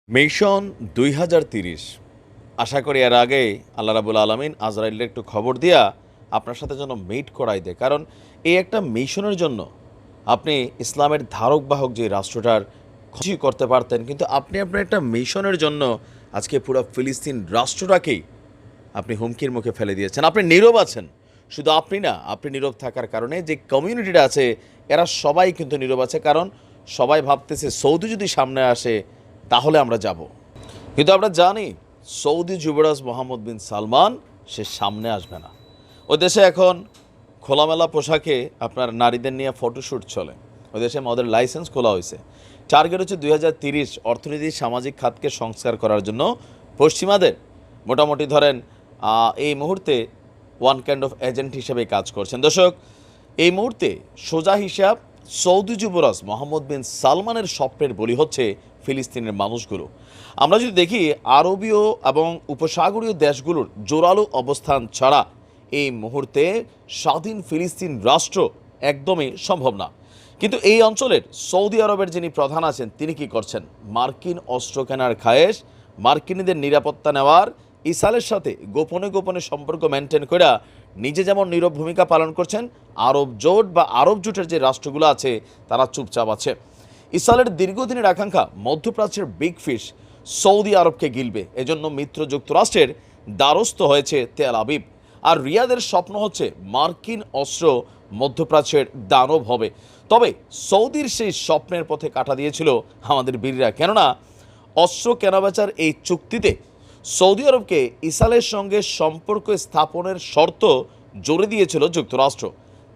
Mission ২০৩০। আশা করি এর আগে আল্লাহ রাব্বুল আলামিন আজরাইলের একটু খবর দিয়া আপনার সাথে যেন মিট করাই দেয়। কারণ এই একটা মিশনের জন্য আপনি ইসলামের ধারক বাহক যে রাষ্ট্রটার খুশি করতে পারতেন, কিন্তু আপনি আপনার একটা মিশনের জন্য আজকে পুরো ফিলিস্তিন রাষ্ট্রটাকেই আপনি হুমকির মুখে ফেলে দিয়েছেন। আপনি নীরব আছেন। শুধু আপনি না, আপনি নীরব থাকার কারণে যে কমিউনিটিটা আছে এরা সবাই কিন্তু নীরব আছে। কারণ সবাই ভাবতেছে সৌদি যদি সামনে আসে তাহলে আমরা যাব। কিন্তু আমরা জানি সৌদি যুবরাজ মোহাম্মদ বিন সালমান সে সামনে আসবে না। ওই দেশে এখন খোলামেলা পোশাকে আপনার নারীদের নিয়ে ফটোশ্যুট চলে। ওই দেশে মদের লাইসেন্স খোলা হয়েছে। টার্গেট হচ্ছে ২০৩০ অর্থনীতি সামাজিক খাতকে সংস্কার করার জন্য পশ্চিমাদের মোটামুটি ধরেন এই মুহূর্তে ওয়ান কাইন্ড অফ এজেন্ট হিসেবে কাজ করছেন। দর্শক, এই মুহূর্তে সোজা হিসাব সৌদি যুবরাজ মোহাম্মদ বিন সালমানের স্বপ্নের বলি হচ্ছে ফিলিস্তিনের মানুষগুলো। আমরা যদি দেখি আরবীয় এবং উপসাগরীয় দেশগুলোর জোরালো অবস্থান ছাড়া এই মুহূর্তে স্বাধীন ফিলিস্তিন রাষ্ট্র একদমই সম্ভব না। কিন্তু এই অঞ্চলের সৌদি আরবের যিনি প্রধান আছেন তিনি কি করছেন? মার্কিন অস্ত্র কেনার খায়েশ, মার্কিনীদের নিরাপত্তা নেওয়ার, ইসরায়েলের সাথে গোপনে গোপনে সম্পর্ক মেনটেন করে নিজে যেমন নীরব ভূমিকা পালন করছেন, আরব জোট বা আরব জোটের যে রাষ্ট্রগুলো আছে তারা চুপচাপ আছে। ইসরায়েলের দীর্ঘদিনের আকাঙ্ক্ষা মধ্যপ্রাচ্যের বিগ ফিশ সৌদি আরবকে গিলবে। এজন্য মিত্র যুক্তরাষ্ট্রের দ্বারস্থ হয়েছে তেল আবিব। আর রিয়াদের স্বপ্ন হচ্ছে মার্কিন অস্ত্র মধ্যপ্রাচ্যের দানব হবে। তবে সৌদির সেই স্বপ্নের পথে কাটা দিয়েছিল আমাদের বীররা। কেননা অস্ত্র কেনাবেচার এই চুক্তিতে সৌদি আরবকে ইসরায়েলের সঙ্গে সম্পর্ক স্থাপনের শর্ত জোরে দিয়েছিল যুক্তরাষ্ট্র।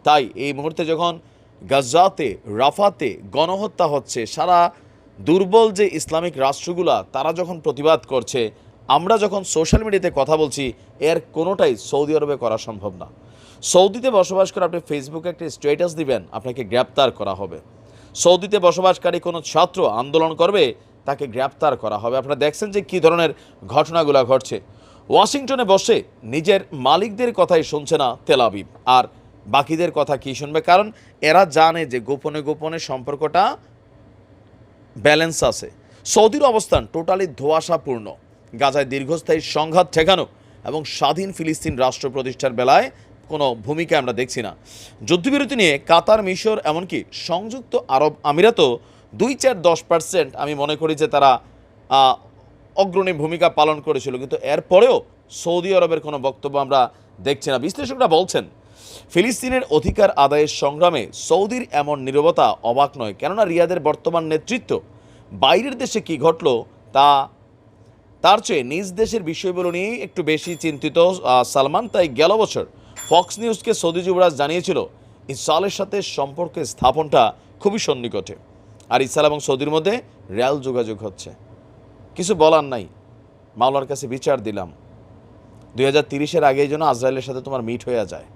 তাই এই মুহূর্তে যখন গাজাতে, রাফাতে গণহত্যা হচ্ছে, সারা দুর্বল যে ইসলামিক রাষ্ট্রগুলা তারা যখন প্রতিবাদ করছে, আমরা যখন সোশ্যাল মিডিয়াতে কথা বলছি, এর কোনোটাই সৌদি আরবে করা সম্ভব না। সৌদিতে বসবাস করে আপনি ফেসবুকে একটা স্ট্যাটাস দিবেন, আপনাকে গ্রেপ্তার করা হবে। সৌদিতে বসবাসকারী কোনো ছাত্র আন্দোলন করবে, তাকে গ্রেপ্তার করা হবে। আপনারা দেখছেন যে কী ধরনের ঘটনাগুলো ঘটছে। ওয়াশিংটনে বসে নিজের মালিকদের কথাই শুনছে না তেল আবিব, আর বাকিদের কথা কি শুনবে? কারণ এরা জানে যে গোপনে গোপনে সম্পর্কটা ব্যালেন্স আছে। সৌদির অবস্থান টোটালি ধোঁয়াশাপূর্ণ। গাজায় দীর্ঘস্থায়ী সংঘাত ঠেকানো এবং স্বাধীন ফিলিস্তিন রাষ্ট্র প্রতিষ্ঠার বেলায় কোনো ভূমিকা আমরা দেখছি না। যুদ্ধবিরতি নিয়ে কাতার, মিশর, এমনকি সংযুক্ত আরব আমিরাতও ২-৪-১০% আমি মনে করি যে তারা অগ্রণী ভূমিকা পালন করেছিল, কিন্তু এরপরেও সৌদি আরবের কোনো বক্তব্য আমরা দেখছি না। বিশ্লেষকরা বলছেন ফিলিস্তিনের অধিকার আদায়ের সংগ্রামে সৌদির এমন নীরবতা অবাক নয়। কেননা রিয়াদের বর্তমান নেতৃত্ব বাইরের দেশে কি ঘটলো তার চেয়ে নিজ দেশের বিষয়গুলো নিয়েই একটু বেশি চিন্তিত সালমান। তাই গেল বছর ফক্স নিউজকে সৌদি যুবরাজ জানিয়েছিল ইসরায়েলের সাথে সম্পর্ক স্থাপনটা খুবই সন্নিকটে, আর ইসরায়েল এবং সৌদির মধ্যে রেল যোগাযোগ হচ্ছে। কিছু বলার নাই, মাওলার কাছে বিচার দিলাম, ২০৩০-এর আগেই যেন আজরাইলের সাথে তোমার মিট হয়ে যায়।